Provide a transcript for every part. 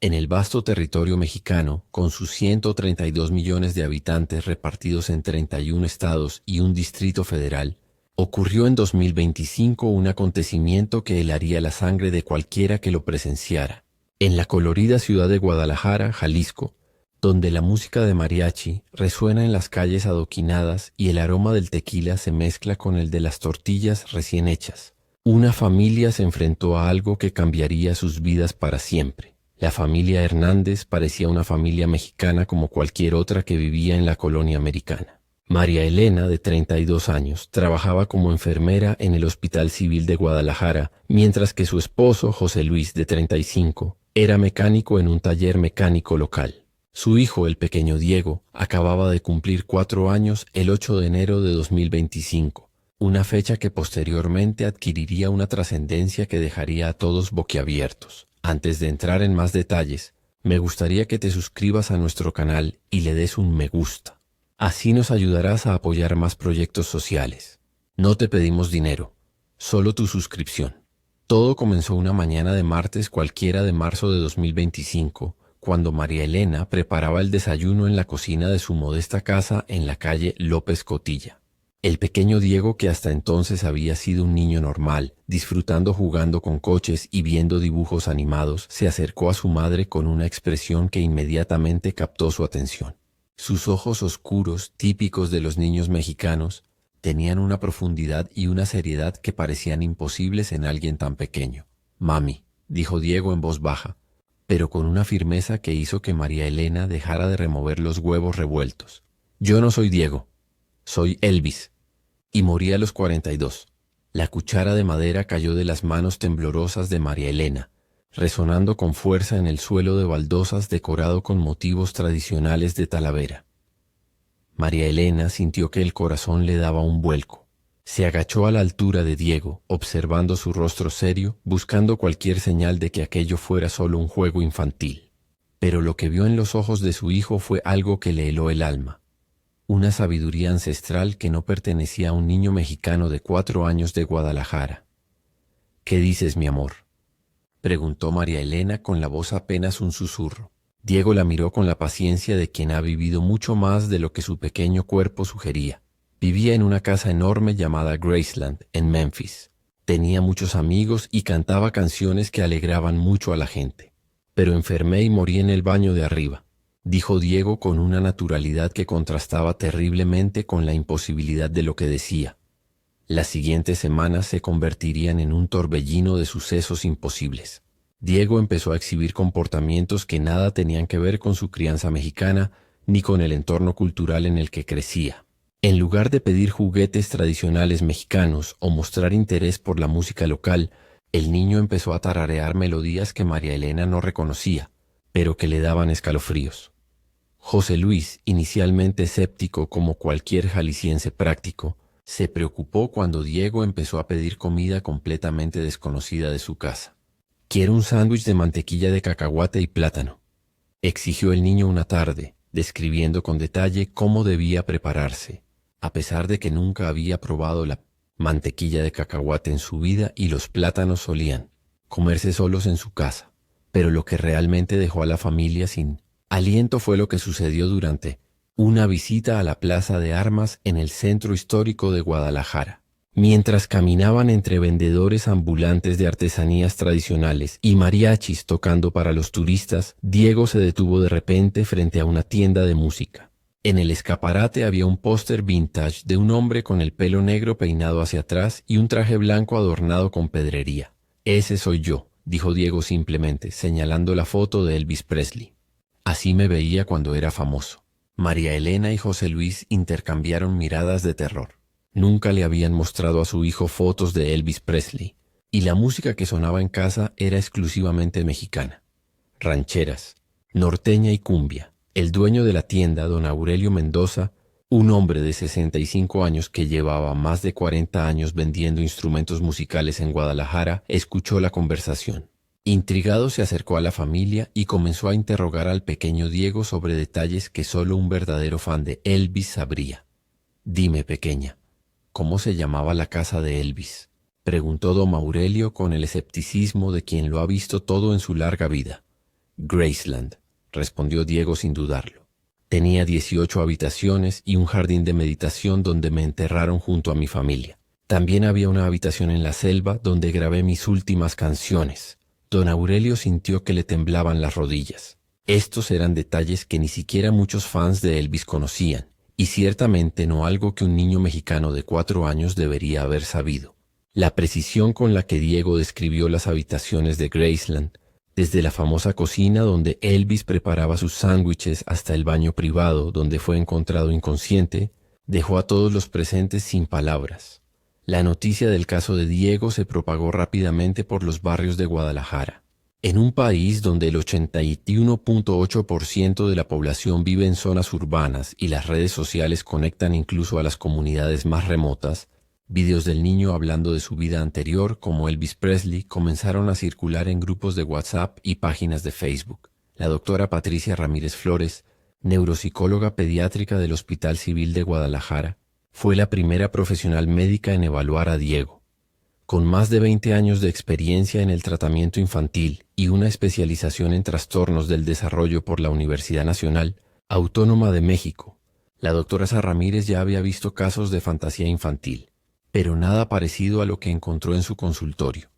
En el vasto territorio mexicano, con sus 132 millones de habitantes repartidos en 31 estados y un distrito federal, ocurrió en 2025 un acontecimiento que helaría la sangre de cualquiera que lo presenciara. En la colorida ciudad de Guadalajara, Jalisco, donde la música de mariachi resuena en las calles adoquinadas y el aroma del tequila se mezcla con el de las tortillas recién hechas, una familia se enfrentó a algo que cambiaría sus vidas para siempre. La familia Hernández parecía una familia mexicana como cualquier otra que vivía en la colonia americana. María Elena, de 32 años, trabajaba como enfermera en el Hospital Civil de Guadalajara, mientras que su esposo, José Luis, de 35, era mecánico en un taller mecánico local. Su hijo, el pequeño Diego, acababa de cumplir 4 años el 8 de enero de 2025, una fecha que posteriormente adquiriría una trascendencia que dejaría a todos boquiabiertos. Antes de entrar en más detalles, me gustaría que te suscribas a nuestro canal y le des un me gusta. Así nos ayudarás a apoyar más proyectos sociales. No te pedimos dinero, solo tu suscripción. Todo comenzó una mañana de martes cualquiera de marzo de 2025, cuando María Elena preparaba el desayuno en la cocina de su modesta casa en la calle López Cotilla. El pequeño Diego, que hasta entonces había sido un niño normal, disfrutando jugando con coches y viendo dibujos animados, se acercó a su madre con una expresión que inmediatamente captó su atención. Sus ojos oscuros, típicos de los niños mexicanos, tenían una profundidad y una seriedad que parecían imposibles en alguien tan pequeño. «Mami», dijo Diego en voz baja, pero con una firmeza que hizo que María Elena dejara de remover los huevos revueltos. «Yo no soy Diego, soy Elvis». Y morí a los 42. La cuchara de madera cayó de las manos temblorosas de María Elena, resonando con fuerza en el suelo de baldosas decorado con motivos tradicionales de Talavera. María Elena sintió que el corazón le daba un vuelco. Se agachó a la altura de Diego, observando su rostro serio, buscando cualquier señal de que aquello fuera solo un juego infantil. Pero lo que vio en los ojos de su hijo fue algo que le heló el alma. Una sabiduría ancestral que no pertenecía a un niño mexicano de 4 años de Guadalajara. «¿Qué dices, mi amor?», preguntó María Elena con la voz apenas un susurro. Diego la miró con la paciencia de quien ha vivido mucho más de lo que su pequeño cuerpo sugería. Vivía en una casa enorme llamada Graceland, en Memphis. Tenía muchos amigos y cantaba canciones que alegraban mucho a la gente. «Pero enfermé y morí en el baño de arriba», dijo Diego con una naturalidad que contrastaba terriblemente con la imposibilidad de lo que decía. Las siguientes semanas se convertirían en un torbellino de sucesos imposibles. Diego empezó a exhibir comportamientos que nada tenían que ver con su crianza mexicana ni con el entorno cultural en el que crecía. En lugar de pedir juguetes tradicionales mexicanos o mostrar interés por la música local, el niño empezó a tararear melodías que María Elena no reconocía, pero que le daban escalofríos. José Luis, inicialmente escéptico como cualquier jalisciense práctico, se preocupó cuando Diego empezó a pedir comida completamente desconocida de su casa. «Quiero un sándwich de mantequilla de cacahuate y plátano», exigió el niño una tarde, describiendo con detalle cómo debía prepararse, a pesar de que nunca había probado la mantequilla de cacahuate en su vida y los plátanos solían comerse solos en su casa. Pero lo que realmente dejó a la familia sin aliento fue lo que sucedió durante una visita a la Plaza de Armas en el centro histórico de Guadalajara. Mientras caminaban entre vendedores ambulantes de artesanías tradicionales y mariachis tocando para los turistas, Diego se detuvo de repente frente a una tienda de música. En el escaparate había un póster vintage de un hombre con el pelo negro peinado hacia atrás y un traje blanco adornado con pedrería. «Ese soy yo», dijo Diego simplemente, señalando la foto de Elvis Presley. «Así me veía cuando era famoso». María Elena y José Luis intercambiaron miradas de terror. Nunca le habían mostrado a su hijo fotos de Elvis Presley, y la música que sonaba en casa era exclusivamente mexicana. Rancheras, norteña y cumbia. El dueño de la tienda, don Aurelio Mendoza, un hombre de 65 años que llevaba más de 40 años vendiendo instrumentos musicales en Guadalajara, escuchó la conversación. Intrigado se acercó a la familia y comenzó a interrogar al pequeño Diego sobre detalles que solo un verdadero fan de Elvis sabría. «Dime, pequeña, ¿cómo se llamaba la casa de Elvis?», preguntó don Aurelio con el escepticismo de quien lo ha visto todo en su larga vida. Graceland, respondió Diego sin dudarlo. Tenía 18 habitaciones y un jardín de meditación donde me enterraron junto a mi familia. También había una habitación en la selva donde grabé mis últimas canciones. Don Aurelio sintió que le temblaban las rodillas. Estos eran detalles que ni siquiera muchos fans de Elvis conocían, y ciertamente no algo que un niño mexicano de 4 años debería haber sabido. La precisión con la que Diego describió las habitaciones de Graceland, desde la famosa cocina donde Elvis preparaba sus sándwiches hasta el baño privado donde fue encontrado inconsciente, dejó a todos los presentes sin palabras. La noticia del caso de Diego se propagó rápidamente por los barrios de Guadalajara. En un país donde el 81.8% de la población vive en zonas urbanas y las redes sociales conectan incluso a las comunidades más remotas, videos del niño hablando de su vida anterior, como Elvis Presley, comenzaron a circular en grupos de WhatsApp y páginas de Facebook. La doctora Patricia Ramírez Flores, neuropsicóloga pediátrica del Hospital Civil de Guadalajara, fue la primera profesional médica en evaluar a Diego. Con más de 20 años de experiencia en el tratamiento infantil y una especialización en trastornos del desarrollo por la Universidad Nacional Autónoma de México, la doctora Ramírez ya había visto casos de fantasía infantil, pero nada parecido a lo que encontró en su consultorio.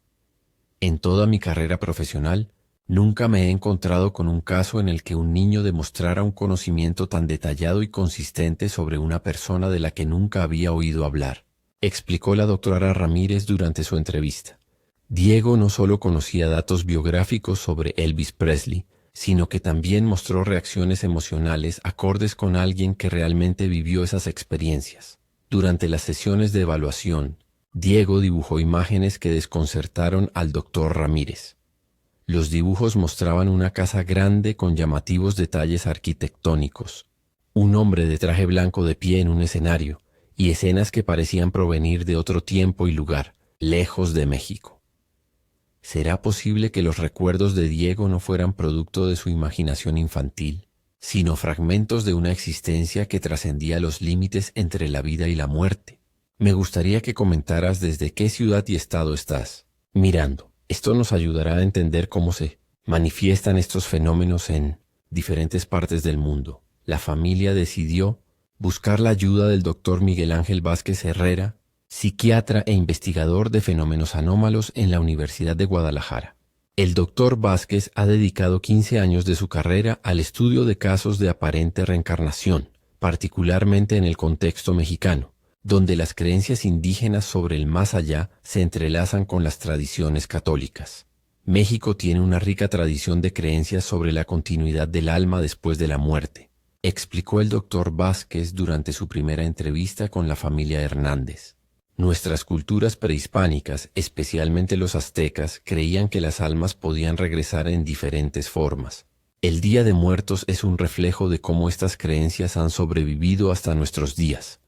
En toda mi carrera profesional, nunca me he encontrado con un caso en el que un niño demostrara un conocimiento tan detallado y consistente sobre una persona de la que nunca había oído hablar, explicó la doctora Ramírez durante su entrevista. Diego no solo conocía datos biográficos sobre Elvis Presley, sino que también mostró reacciones emocionales acordes con alguien que realmente vivió esas experiencias. Durante las sesiones de evaluación, Diego dibujó imágenes que desconcertaron al doctor Ramírez. Los dibujos mostraban una casa grande con llamativos detalles arquitectónicos, un hombre de traje blanco de pie en un escenario, y escenas que parecían provenir de otro tiempo y lugar, lejos de México. ¿Será posible que los recuerdos de Diego no fueran producto de su imaginación infantil, sino fragmentos de una existencia que trascendía los límites entre la vida y la muerte? Me gustaría que comentaras desde qué ciudad y estado estás mirando. Esto nos ayudará a entender cómo se manifiestan estos fenómenos en diferentes partes del mundo. La familia decidió buscar la ayuda del doctor Miguel Ángel Vázquez Herrera, psiquiatra e investigador de fenómenos anómalos en la Universidad de Guadalajara. El doctor Vázquez ha dedicado 15 años de su carrera al estudio de casos de aparente reencarnación, particularmente en el contexto mexicano, donde las creencias indígenas sobre el más allá se entrelazan con las tradiciones católicas. México tiene una rica tradición de creencias sobre la continuidad del alma después de la muerte, explicó el doctor Vázquez durante su primera entrevista con la familia Hernández. Nuestras culturas prehispánicas, especialmente los aztecas, creían que las almas podían regresar en diferentes formas. El Día de Muertos es un reflejo de cómo estas creencias han sobrevivido hasta nuestros días.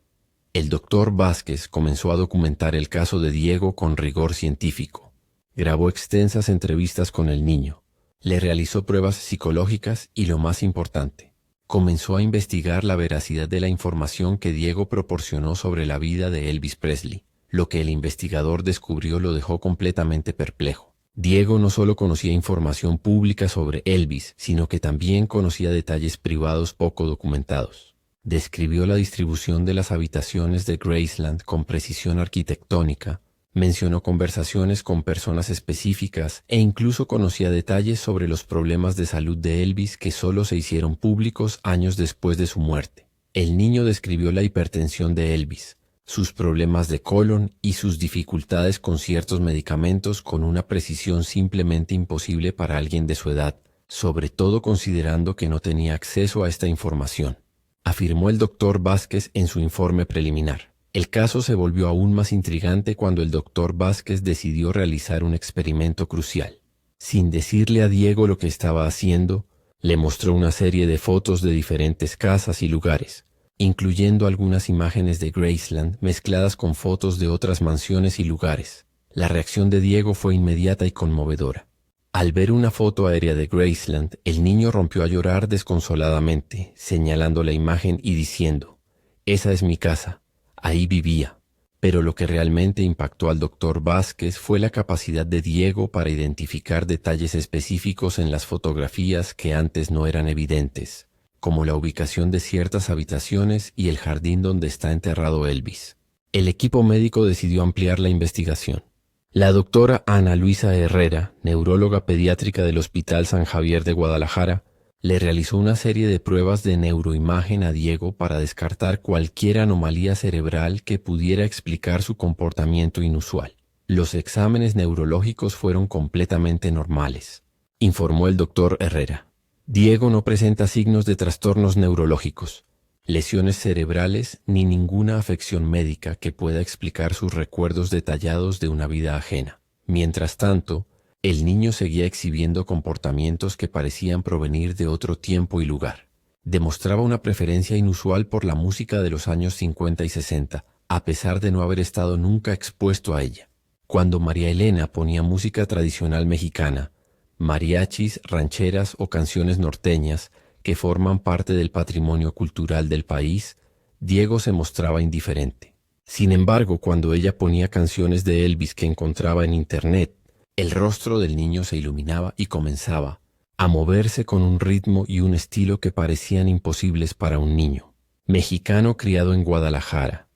El doctor Vázquez comenzó a documentar el caso de Diego con rigor científico. Grabó extensas entrevistas con el niño, le realizó pruebas psicológicas y, lo más importante, comenzó a investigar la veracidad de la información que Diego proporcionó sobre la vida de Elvis Presley. Lo que el investigador descubrió lo dejó completamente perplejo. Diego no solo conocía información pública sobre Elvis, sino que también conocía detalles privados poco documentados. Describió la distribución de las habitaciones de Graceland con precisión arquitectónica, mencionó conversaciones con personas específicas e incluso conocía detalles sobre los problemas de salud de Elvis que solo se hicieron públicos años después de su muerte. El niño describió la hipertensión de Elvis, sus problemas de colon y sus dificultades con ciertos medicamentos con una precisión simplemente imposible para alguien de su edad, sobre todo considerando que no tenía acceso a esta información, afirmó el doctor Vázquez en su informe preliminar. El caso se volvió aún más intrigante cuando el doctor Vázquez decidió realizar un experimento crucial. Sin decirle a Diego lo que estaba haciendo, le mostró una serie de fotos de diferentes casas y lugares, incluyendo algunas imágenes de Graceland mezcladas con fotos de otras mansiones y lugares. La reacción de Diego fue inmediata y conmovedora. Al ver una foto aérea de Graceland, el niño rompió a llorar desconsoladamente, señalando la imagen y diciendo: «Esa es mi casa. Ahí vivía, Pero lo que realmente impactó al doctor Vázquez fue la capacidad de Diego para identificar detalles específicos en las fotografías que antes no eran evidentes, como la ubicación de ciertas habitaciones y el jardín donde está enterrado Elvis. El equipo médico decidió ampliar la investigación. La doctora Ana Luisa Herrera, neuróloga pediátrica del Hospital San Javier de Guadalajara, le realizó una serie de pruebas de neuroimagen a Diego para descartar cualquier anomalía cerebral que pudiera explicar su comportamiento inusual. Los exámenes neurológicos fueron completamente normales, informó el doctor Herrera. Diego no presenta signos de trastornos neurológicos, lesiones cerebrales ni ninguna afección médica que pueda explicar sus recuerdos detallados de una vida ajena. Mientras tanto, el niño seguía exhibiendo comportamientos que parecían provenir de otro tiempo y lugar. Demostraba una preferencia inusual por la música de los años 50 y 60, a pesar de no haber estado nunca expuesto a ella. Cuando María Elena ponía música tradicional mexicana, mariachis, rancheras o canciones norteñas que forman parte del patrimonio cultural del país, Diego se mostraba indiferente. Sin embargo, cuando ella ponía canciones de Elvis que encontraba en internet, el rostro del niño se iluminaba y comenzaba a moverse con un ritmo y un estilo que parecían imposibles para un niño. Mexicano criado en Guadalajara.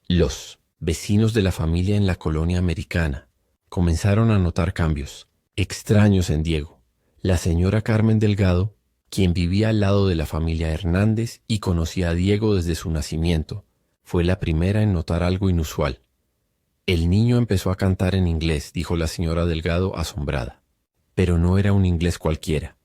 Los vecinos de la familia en la colonia americana comenzaron a notar cambios extraños en Diego. La señora Carmen Delgado, quien vivía al lado de la familia Hernández y conocía a Diego desde su nacimiento, fue la primera en notar algo inusual. El niño empezó a cantar en inglés, dijo la señora Delgado asombrada. Pero no era un inglés cualquiera.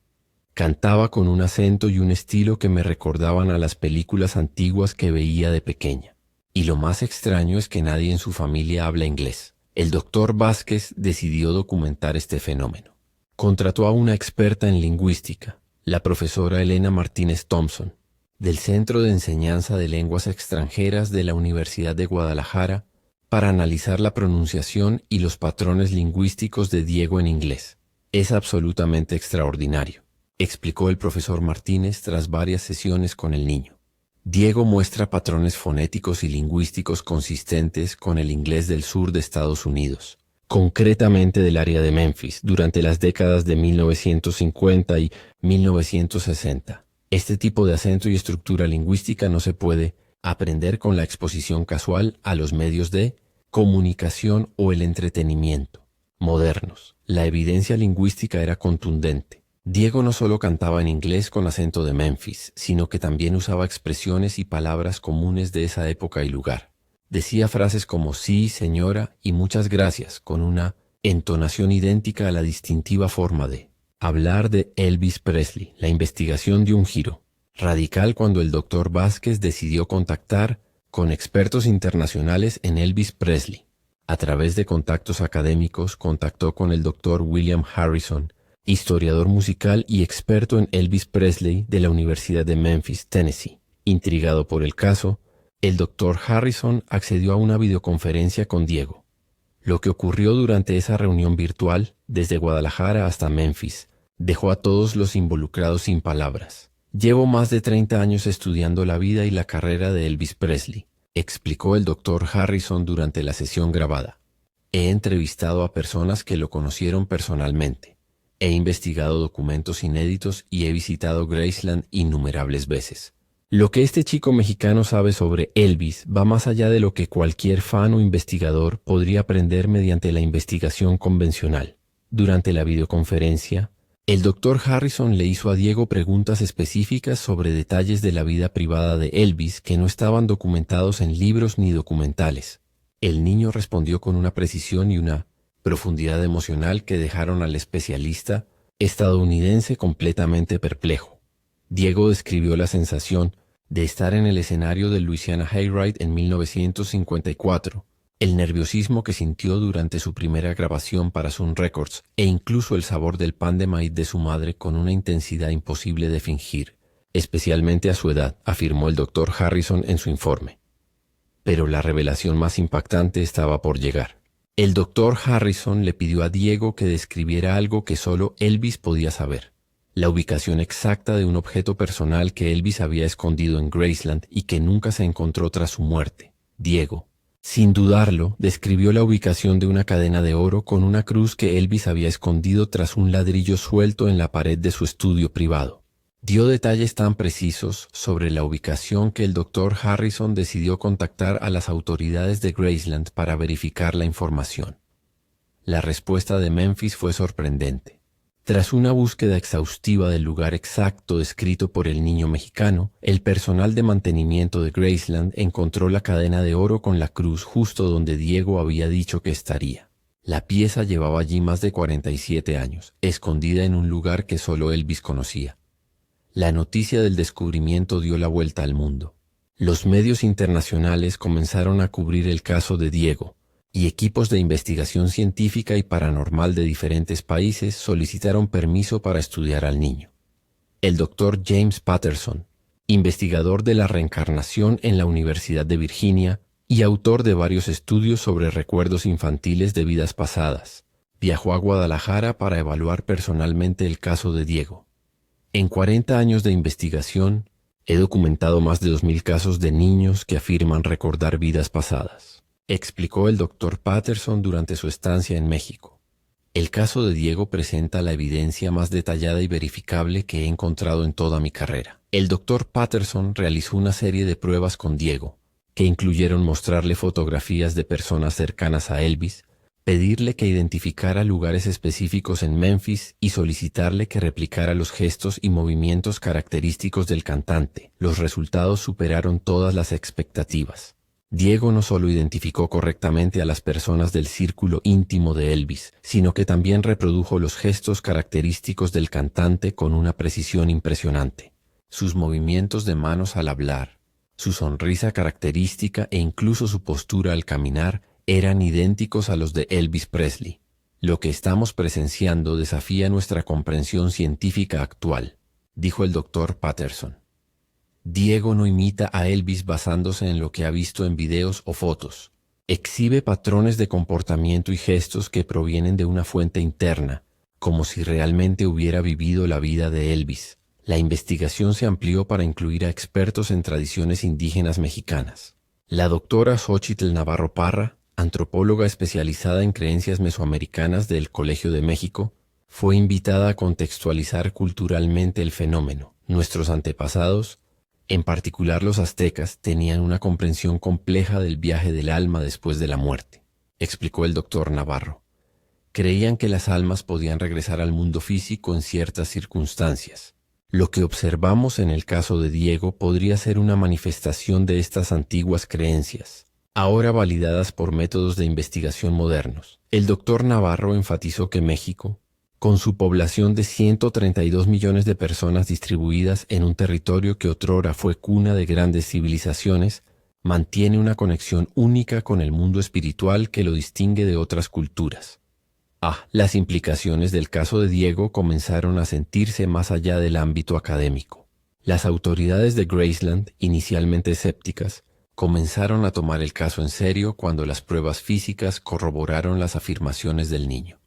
Cantaba con un acento y un estilo que me recordaban a las películas antiguas que veía de pequeña. Y lo más extraño es que nadie en su familia habla inglés. El doctor Vázquez decidió documentar este fenómeno. Contrató a una experta en lingüística, la profesora Elena Martínez Thompson, del Centro de Enseñanza de Lenguas Extranjeras de la Universidad de Guadalajara, para analizar la pronunciación y los patrones lingüísticos de Diego en inglés. Es absolutamente extraordinario, explicó el profesor Martínez tras varias sesiones con el niño. Diego muestra patrones fonéticos y lingüísticos consistentes con el inglés del sur de Estados Unidos, concretamente del área de Memphis, durante las décadas de 1950 y 1960. Este tipo de acento y estructura lingüística no se puede aprender con la exposición casual a los medios de comunicación o el entretenimiento modernos. La evidencia lingüística era contundente. Diego no solo cantaba en inglés con acento de Memphis, sino que también usaba expresiones y palabras comunes de esa época y lugar. Decía frases como sí, señora y muchas gracias, con una entonación idéntica a la distintiva forma de hablar de Elvis Presley. La investigación dio un giro radical cuando el doctor Vázquez decidió contactar con expertos internacionales en Elvis Presley. A través de contactos académicos, contactó con el doctor William Harrison, historiador musical y experto en Elvis Presley de la Universidad de Memphis, Tennessee. Intrigado por el caso, el doctor Harrison accedió a una videoconferencia con Diego. Lo que ocurrió durante esa reunión virtual, desde Guadalajara hasta Memphis, dejó a todos los involucrados sin palabras. Llevo más de 30 años estudiando la vida y la carrera de Elvis Presley, explicó el doctor Harrison durante la sesión grabada. He entrevistado a personas que lo conocieron personalmente. He investigado documentos inéditos y he visitado Graceland innumerables veces. Lo que este chico mexicano sabe sobre Elvis va más allá de lo que cualquier fan o investigador podría aprender mediante la investigación convencional. Durante la videoconferencia, el doctor Harrison le hizo a Diego preguntas específicas sobre detalles de la vida privada de Elvis que no estaban documentados en libros ni documentales. El niño respondió con una precisión y una profundidad emocional que dejaron al especialista estadounidense completamente perplejo. Diego describió la sensación de estar en el escenario del Louisiana Hayride en 1954, el nerviosismo que sintió durante su primera grabación para Sun Records e incluso el sabor del pan de maíz de su madre con una intensidad imposible de fingir, especialmente a su edad, afirmó el doctor Harrison en su informe. Pero la revelación más impactante estaba por llegar. El doctor Harrison le pidió a Diego que describiera algo que solo Elvis podía saber: la ubicación exacta de un objeto personal que Elvis había escondido en Graceland y que nunca se encontró tras su muerte. Diego Sin dudarlo, describió la ubicación de una cadena de oro con una cruz que Elvis había escondido tras un ladrillo suelto en la pared de su estudio privado. Dio detalles tan precisos sobre la ubicación que el Dr. Harrison decidió contactar a las autoridades de Graceland para verificar la información. La respuesta de Memphis fue sorprendente. Tras una búsqueda exhaustiva del lugar exacto descrito por el niño mexicano, el personal de mantenimiento de Graceland encontró la cadena de oro con la cruz justo donde Diego había dicho que estaría. La pieza llevaba allí más de 47 años, escondida en un lugar que solo Elvis conocía. La noticia del descubrimiento dio la vuelta al mundo. Los medios internacionales comenzaron a cubrir el caso de Diego, y equipos de investigación científica y paranormal de diferentes países solicitaron permiso para estudiar al niño. El Dr. James Patterson, investigador de la reencarnación en la Universidad de Virginia y autor de varios estudios sobre recuerdos infantiles de vidas pasadas, viajó a Guadalajara para evaluar personalmente el caso de Diego. En 40 años de investigación, he documentado más de 2000 casos de niños que afirman recordar vidas pasadas, explicó el Dr. Patterson durante su estancia en México. El caso de Diego presenta la evidencia más detallada y verificable que he encontrado en toda mi carrera. El Dr. Patterson realizó una serie de pruebas con Diego, que incluyeron mostrarle fotografías de personas cercanas a Elvis, pedirle que identificara lugares específicos en Memphis y solicitarle que replicara los gestos y movimientos característicos del cantante. Los resultados superaron todas las expectativas. Diego no solo identificó correctamente a las personas del círculo íntimo de Elvis, sino que también reprodujo los gestos característicos del cantante con una precisión impresionante. Sus movimientos de manos al hablar, su sonrisa característica e incluso su postura al caminar eran idénticos a los de Elvis Presley. Lo que estamos presenciando desafía nuestra comprensión científica actual, dijo el Dr. Patterson. Diego no imita a Elvis basándose en lo que ha visto en videos o fotos. Exhibe patrones de comportamiento y gestos que provienen de una fuente interna, como si realmente hubiera vivido la vida de Elvis. La investigación se amplió para incluir a expertos en tradiciones indígenas mexicanas. La doctora Xóchitl Navarro Parra, antropóloga especializada en creencias mesoamericanas del Colegio de México, fue invitada a contextualizar culturalmente el fenómeno. Nuestros antepasados, en particular los aztecas, tenían una comprensión compleja del viaje del alma después de la muerte, explicó el doctor Navarro. Creían que las almas podían regresar al mundo físico en ciertas circunstancias. Lo que observamos en el caso de Diego podría ser una manifestación de estas antiguas creencias, ahora validadas por métodos de investigación modernos. El doctor Navarro enfatizó que México, con su población de 132 millones de personas distribuidas en un territorio que otrora fue cuna de grandes civilizaciones, mantiene una conexión única con el mundo espiritual que lo distingue de otras culturas. Las implicaciones del caso de Diego comenzaron a sentirse más allá del ámbito académico. Las autoridades de Graceland, inicialmente escépticas, comenzaron a tomar el caso en serio cuando las pruebas físicas corroboraron las afirmaciones del niño.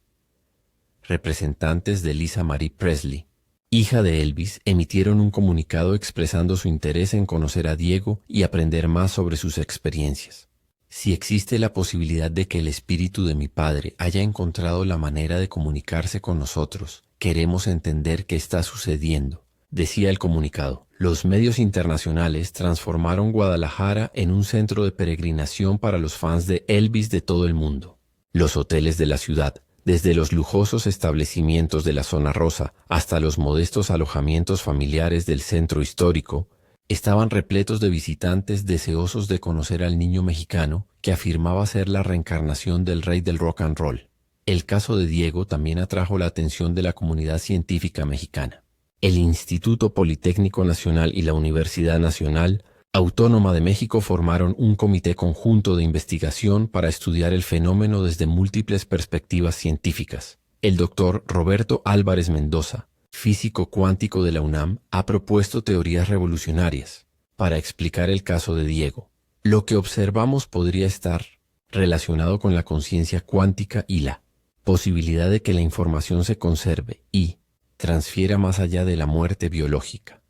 Representantes de Lisa Marie Presley, hija de Elvis, emitieron un comunicado expresando su interés en conocer a Diego y aprender más sobre sus experiencias. Si existe la posibilidad de que el espíritu de mi padre haya encontrado la manera de comunicarse con nosotros, queremos entender qué está sucediendo, decía el comunicado. Los medios internacionales transformaron Guadalajara en un centro de peregrinación para los fans de Elvis de todo el mundo. Los hoteles de la ciudad, desde los lujosos establecimientos de la zona rosa hasta los modestos alojamientos familiares del centro histórico, estaban repletos de visitantes deseosos de conocer al niño mexicano que afirmaba ser la reencarnación del rey del rock and roll. El caso de Diego también atrajo la atención de la comunidad científica mexicana. El Instituto Politécnico Nacional y la Universidad Nacional Autónoma de México formaron un comité conjunto de investigación para estudiar el fenómeno desde múltiples perspectivas científicas. El doctor Roberto Álvarez Mendoza, físico cuántico de la UNAM, ha propuesto teorías revolucionarias para explicar el caso de Diego. Lo que observamos podría estar relacionado con la conciencia cuántica y la posibilidad de que la información se conserve y transfiera más allá de la muerte biológica.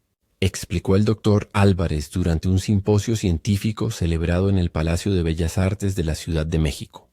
explicó el doctor Álvarez durante un simposio científico celebrado en el Palacio de Bellas Artes de la Ciudad de México.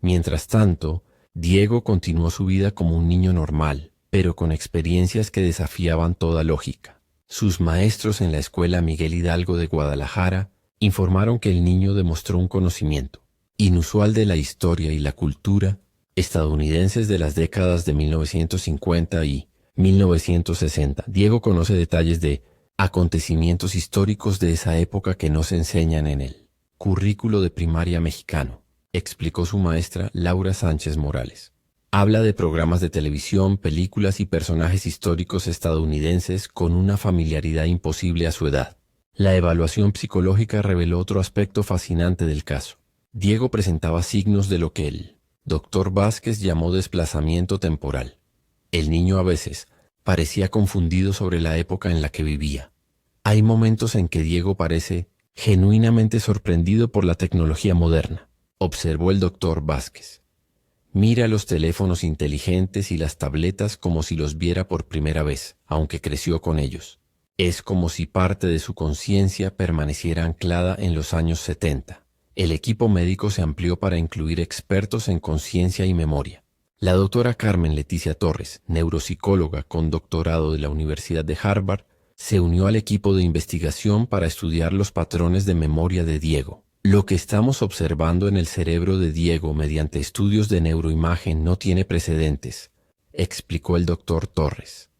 Mientras tanto, Diego continuó su vida como un niño normal, pero con experiencias que desafiaban toda lógica. Sus maestros en la Escuela Miguel Hidalgo de Guadalajara informaron que el niño demostró un conocimiento inusual de la historia y la cultura estadounidenses de las décadas de 1950 y 1960. Diego conoce detalles de acontecimientos históricos de esa época que no se enseñan en el currículo de primaria mexicano, explicó su maestra Laura Sánchez Morales. Habla de programas de televisión, películas y personajes históricos estadounidenses con una familiaridad imposible a su edad. La evaluación psicológica reveló otro aspecto fascinante del caso. Diego presentaba signos de lo que el doctor Vázquez llamó desplazamiento temporal. El niño a veces parecía confundido sobre la época en la que vivía. Hay momentos en que Diego parece genuinamente sorprendido por la tecnología moderna, observó el doctor Vázquez. Mira los teléfonos inteligentes y las tabletas como si los viera por primera vez, aunque creció con ellos. Es como si parte de su conciencia permaneciera anclada en los años 70. El equipo médico se amplió para incluir expertos en conciencia y memoria. La doctora Carmen Leticia Torres, neuropsicóloga con doctorado de la Universidad de Harvard, se unió al equipo de investigación para estudiar los patrones de memoria de Diego. Lo que estamos observando en el cerebro de Diego mediante estudios de neuroimagen no tiene precedentes, explicó el doctor Torres.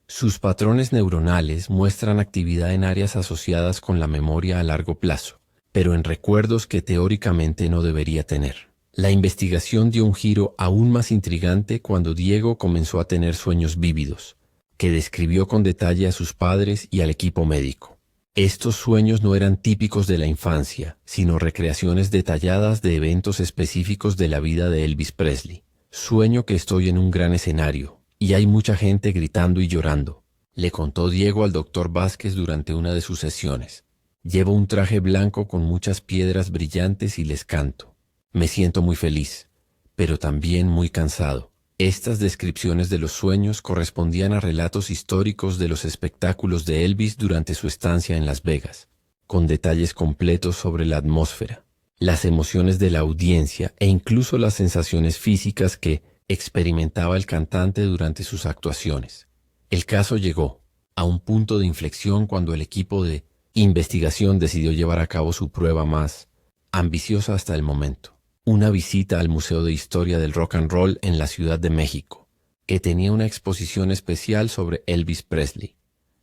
Sus patrones neuronales muestran actividad en áreas asociadas con la memoria a largo plazo, pero en recuerdos que teóricamente no debería tener. La investigación dio un giro aún más intrigante cuando Diego comenzó a tener sueños vívidos, que describió con detalle a sus padres y al equipo médico. Estos sueños no eran típicos de la infancia, sino recreaciones detalladas de eventos específicos de la vida de Elvis Presley. Sueño que estoy en un gran escenario, y hay mucha gente gritando y llorando, le contó Diego al doctor Vázquez durante una de sus sesiones. Llevo un traje blanco con muchas piedras brillantes y les canto. Me siento muy feliz, pero también muy cansado. Estas descripciones de los sueños correspondían a relatos históricos de los espectáculos de Elvis durante su estancia en Las Vegas, con detalles completos sobre la atmósfera, las emociones de la audiencia e incluso las sensaciones físicas que experimentaba el cantante durante sus actuaciones. El caso llegó a un punto de inflexión cuando el equipo de investigación decidió llevar a cabo su prueba más ambiciosa hasta el momento. Una visita al Museo de Historia del Rock and Roll en la Ciudad de México, que tenía una exposición especial sobre Elvis Presley.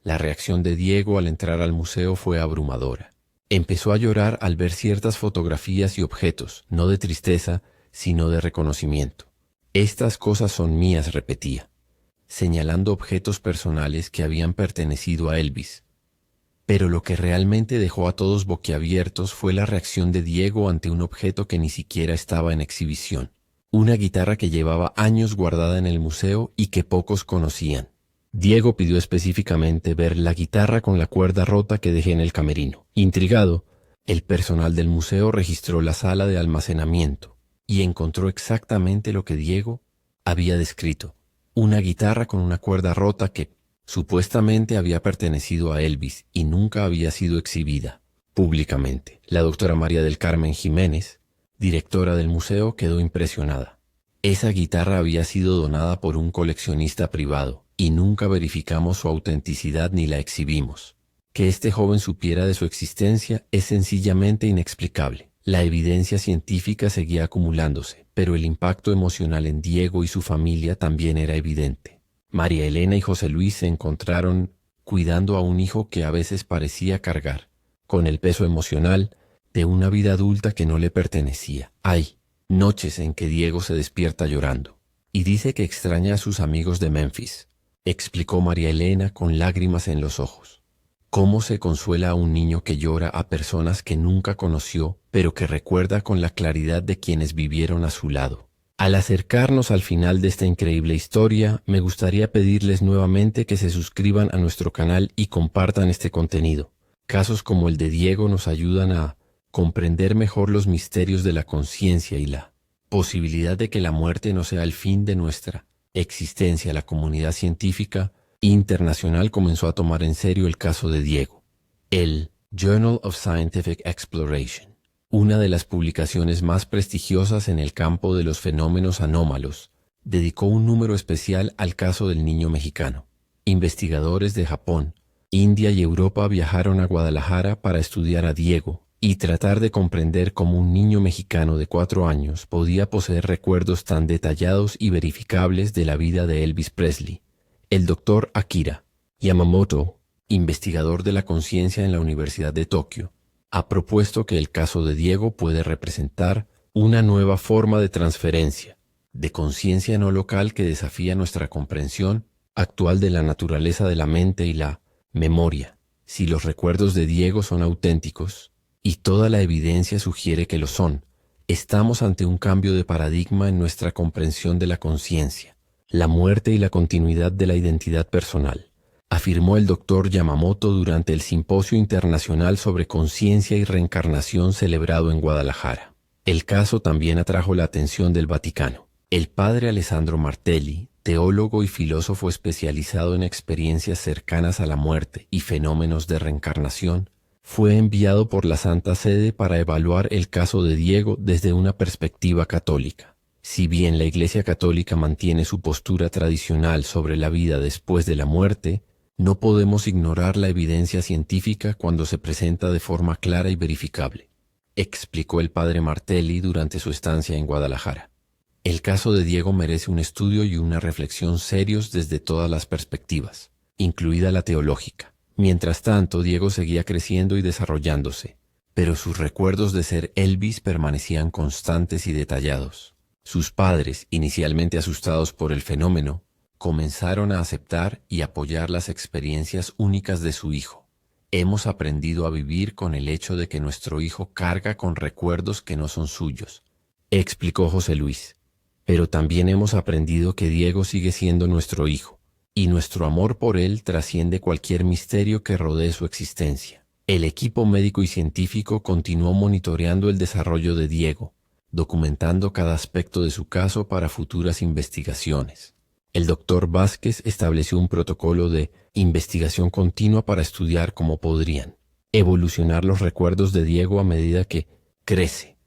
La reacción de Diego al entrar al museo fue abrumadora. Empezó a llorar al ver ciertas fotografías y objetos, no de tristeza, sino de reconocimiento. Estas cosas son mías, repetía, señalando objetos personales que habían pertenecido a Elvis. Pero lo que realmente dejó a todos boquiabiertos fue la reacción de Diego ante un objeto que ni siquiera estaba en exhibición. Una guitarra que llevaba años guardada en el museo y que pocos conocían. Diego pidió específicamente ver la guitarra con la cuerda rota que dejé en el camerino. Intrigado, el personal del museo registró la sala de almacenamiento y encontró exactamente lo que Diego había descrito. Una guitarra con una cuerda rota que supuestamente había pertenecido a Elvis y nunca había sido exhibida públicamente. La doctora María del Carmen Jiménez, directora del museo, quedó impresionada. Esa guitarra había sido donada por un coleccionista privado y nunca verificamos su autenticidad ni la exhibimos. Que este joven supiera de su existencia es sencillamente inexplicable. La evidencia científica seguía acumulándose, pero el impacto emocional en Diego y su familia también era evidente. María Elena y José Luis se encontraron cuidando a un hijo que a veces parecía cargar con el peso emocional de una vida adulta que no le pertenecía. Hay noches en que Diego se despierta llorando y dice que extraña a sus amigos de Memphis, explicó María Elena con lágrimas en los ojos. ¿Cómo se consuela a un niño que llora a personas que nunca conoció, pero que recuerda con la claridad de quienes vivieron a su lado? Al acercarnos al final de esta increíble historia, me gustaría pedirles nuevamente que se suscriban a nuestro canal y compartan este contenido. Casos como el de Diego nos ayudan a comprender mejor los misterios de la conciencia y la posibilidad de que la muerte no sea el fin de nuestra existencia. La comunidad científica internacional comenzó a tomar en serio el caso de Diego. El Journal of Scientific Exploration, una de las publicaciones más prestigiosas en el campo de los fenómenos anómalos, dedicó un número especial al caso del niño mexicano. Investigadores de Japón, India y Europa viajaron a Guadalajara para estudiar a Diego y tratar de comprender cómo un niño mexicano de 4 años podía poseer recuerdos tan detallados y verificables de la vida de Elvis Presley. El doctor Akira Yamamoto, investigador de la conciencia en la Universidad de Tokio, ha propuesto que el caso de Diego puede representar una nueva forma de transferencia, de conciencia no local que desafía nuestra comprensión actual de la naturaleza de la mente y la memoria. Si los recuerdos de Diego son auténticos, y toda la evidencia sugiere que lo son, estamos ante un cambio de paradigma en nuestra comprensión de la conciencia, la muerte y la continuidad de la identidad personal, afirmó el doctor Yamamoto durante el Simposio Internacional sobre Conciencia y Reencarnación celebrado en Guadalajara. El caso también atrajo la atención del Vaticano. El padre Alessandro Martelli, teólogo y filósofo especializado en experiencias cercanas a la muerte y fenómenos de reencarnación, fue enviado por la Santa Sede para evaluar el caso de Diego desde una perspectiva católica. Si bien la Iglesia Católica mantiene su postura tradicional sobre la vida después de la muerte, no podemos ignorar la evidencia científica cuando se presenta de forma clara y verificable, explicó el padre Martelli durante su estancia en Guadalajara. El caso de Diego merece un estudio y una reflexión serios desde todas las perspectivas, incluida la teológica. Mientras tanto, Diego seguía creciendo y desarrollándose, pero sus recuerdos de ser Elvis permanecían constantes y detallados. Sus padres, inicialmente asustados por el fenómeno, comenzaron a aceptar y apoyar las experiencias únicas de su hijo. Hemos aprendido a vivir con el hecho de que nuestro hijo carga con recuerdos que no son suyos, explicó José Luis. Pero también hemos aprendido que Diego sigue siendo nuestro hijo, y nuestro amor por él trasciende cualquier misterio que rodee su existencia. El equipo médico y científico continuó monitoreando el desarrollo de Diego, documentando cada aspecto de su caso para futuras investigaciones. El doctor Vázquez estableció un protocolo de investigación continua para estudiar cómo podrían evolucionar los recuerdos de Diego a medida que crece.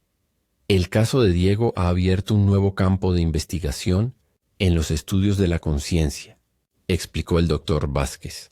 El caso de Diego ha abierto un nuevo campo de investigación en los estudios de la conciencia, explicó el doctor Vázquez.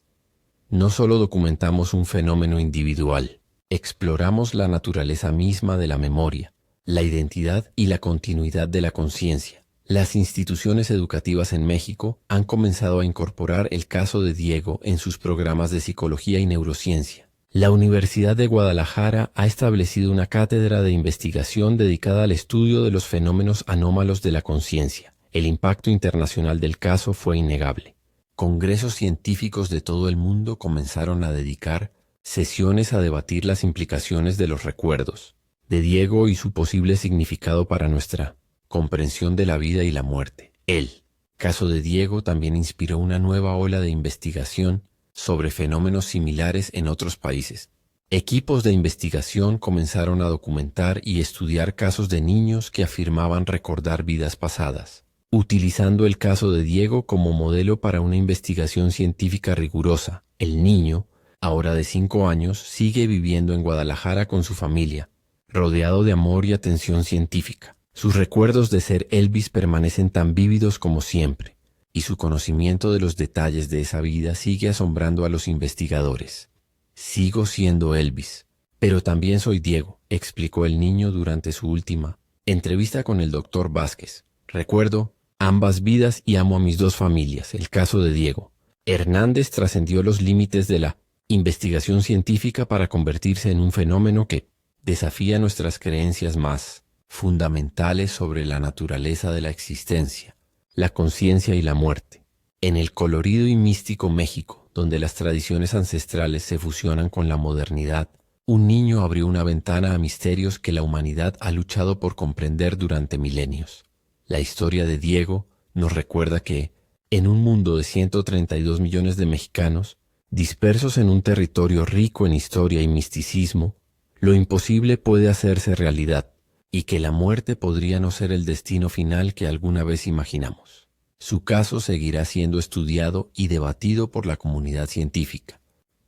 No solo documentamos un fenómeno individual, exploramos la naturaleza misma de la memoria, la identidad y la continuidad de la conciencia. Las instituciones educativas en México han comenzado a incorporar el caso de Diego en sus programas de psicología y neurociencia. La Universidad de Guadalajara ha establecido una cátedra de investigación dedicada al estudio de los fenómenos anómalos de la conciencia. El impacto internacional del caso fue innegable. Congresos científicos de todo el mundo comenzaron a dedicar sesiones a debatir las implicaciones de los recuerdos de Diego y su posible significado para nuestra comprensión de la vida y la muerte. El caso de Diego también inspiró una nueva ola de investigación sobre fenómenos similares en otros países. Equipos de investigación comenzaron a documentar y estudiar casos de niños que afirmaban recordar vidas pasadas, utilizando el caso de Diego como modelo para una investigación científica rigurosa. El niño, ahora de 5 años, sigue viviendo en Guadalajara con su familia, rodeado de amor y atención científica. Sus recuerdos de ser Elvis permanecen tan vívidos como siempre, y su conocimiento de los detalles de esa vida sigue asombrando a los investigadores. Sigo siendo Elvis, pero también soy Diego, explicó el niño durante su última entrevista con el doctor Vázquez. Recuerdo ambas vidas y amo a mis 2 familias. El caso de Diego Hernández trascendió los límites de la investigación científica para convertirse en un fenómeno que desafía nuestras creencias más fundamentales sobre la naturaleza de la existencia, la conciencia y la muerte. En el colorido y místico México, donde las tradiciones ancestrales se fusionan con la modernidad, un niño abrió una ventana a misterios que la humanidad ha luchado por comprender durante milenios. La historia de Diego nos recuerda que, en un mundo de 132 millones de mexicanos, dispersos en un territorio rico en historia y misticismo, lo imposible puede hacerse realidad, y que la muerte podría no ser el destino final que alguna vez imaginamos. Su caso seguirá siendo estudiado y debatido por la comunidad científica.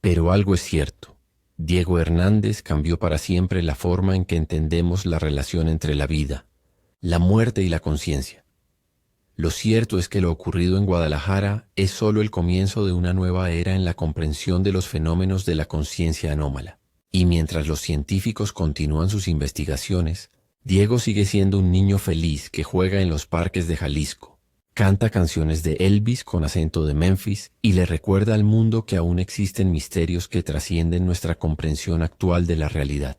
Pero algo es cierto. Diego Hernández cambió para siempre la forma en que entendemos la relación entre la vida, la muerte y la conciencia. Lo cierto es que lo ocurrido en Guadalajara es solo el comienzo de una nueva era en la comprensión de los fenómenos de la conciencia anómala. Y mientras los científicos continúan sus investigaciones, Diego sigue siendo un niño feliz que juega en los parques de Jalisco, canta canciones de Elvis con acento de Memphis y le recuerda al mundo que aún existen misterios que trascienden nuestra comprensión actual de la realidad.